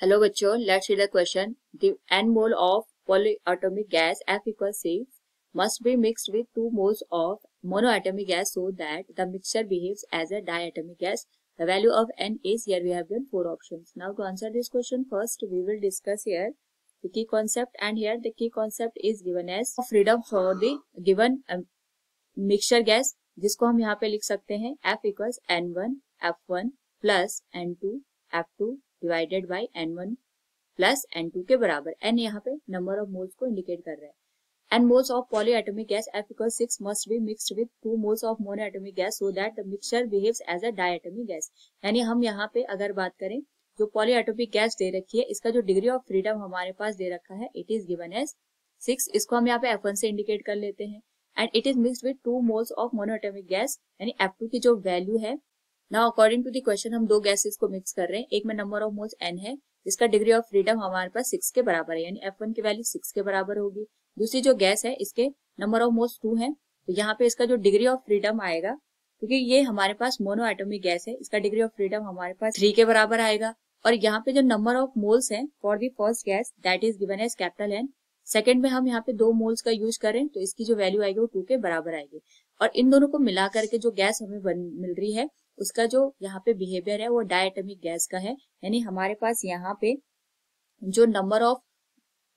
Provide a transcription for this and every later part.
Hello बच्चों, let's read the question. The n mole of polyatomic gas F equals 6 must be mixed with 2 moles of monoatomic gas so that the mixture behaves as a diatomic gas. The value of n is, here we have given 4 options. Now to answer this question, first we will discuss here the key concept, and here the key concept is given as freedom for the given mixture gas, जिसको हम यहाँ पे लिख सकते हैं F equals N1 F1 plus N2 F2 divided by N1 plus N2 के बराबर. N यहाँ पे नंबर ऑफ मोल्स को इंडिकेट कर रहा है. N moles of polyatomic gas F equals 6 must be mixed with 2 moles of monoatomic gas so that the mixture behaves as a diatomic gas. यानी हम यहाँ पे अगर बात करें जो पॉलीएटोमिक गैस दे रखी है, इसका जो डिग्री ऑफ फ्रीडम हमारे पास दे रखा है, इट इज गिवन एज 6. इसको हम यहाँ पे F1 से इंडिकेट कर लेते हैं. And it is mixed with 2 moles of monoatomic gas, यानी F2 की जो वैल्यू है. Now according to the question हम दो गैसेस को मिक्स कर रहे हैं. एक में नंबर ऑफ मोल्स n है, जिसका डिग्री ऑफ फ्रीडम हमारे पास 6 के बराबर है, यानी F1 की वैल्यू 6 के बराबर होगी. दूसरी जो गैस है, इसके नंबर ऑफ मोल्स 2 है, तो यहाँ पे इसका जो डिग्री ऑफ फ्रीडम आएगा, क्योंकि ये हमारे पास मोनो एटॉमिक गैस है, इसका डिग्री ऑफ फ्रीडम हमारे पास 3 के बराबर आएगा. और यहाँ पे जो नंबर ऑफ मोल्स है for the first gas that is given as capital N. Second में हम यहाँ पे 2 मोल्स का यूज करें तो इसकी जो वैल्यू आएगी वो 2 के बराबर आएगी. और इन दोनों को मिला करके जो गैस हमें मिल रही है, उसका जो यहाँ पे बिहेवियर है वो डायटोमिक गैस का है. यानी हमारे पास यहाँ पे जो नंबर ऑफ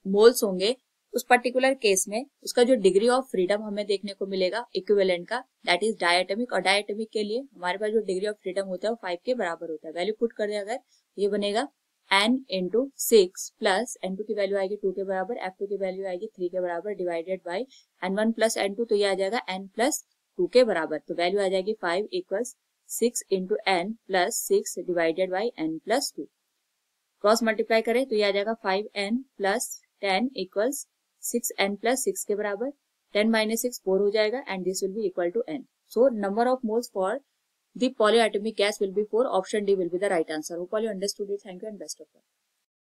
मोल्स होंगे उस पर्टिकुलर केस में उसका जो डिग्री ऑफ फ्रीडम हमें देखने को मिलेगा इक्विवेलेंट का, दैट इज डायटोमिक. और डायटोमिक के लिए हमारे पास जो डिग्री ऑफ फ्रीडम होता है वो 5 के बराबर होता है. वैल्यू पुट कर दे अगर, ये बनेगा n इंटू 6 प्लस N2 की वैल्यू आएगी 2 के बराबर, F2 की वैल्यू आएगी 3 के बराबर, divided by N1 plus N2, तो ये आ जाएगा n प्लस 2 के बराबर. तो वैल्यू आ जाएगी 5 equals 6 into n plus 6 divided by n plus 2. Cross multiply करें तो ये आ जाएगा 5n plus 10 equals 6n plus 6 के बराबर. 10 माइनस 6 4 हो जाएगा and this will be equal to n. So number of moles for the polyatomic gas will be 4. Option D will be the right answer. Hope all you understood it. Thank you and best of luck.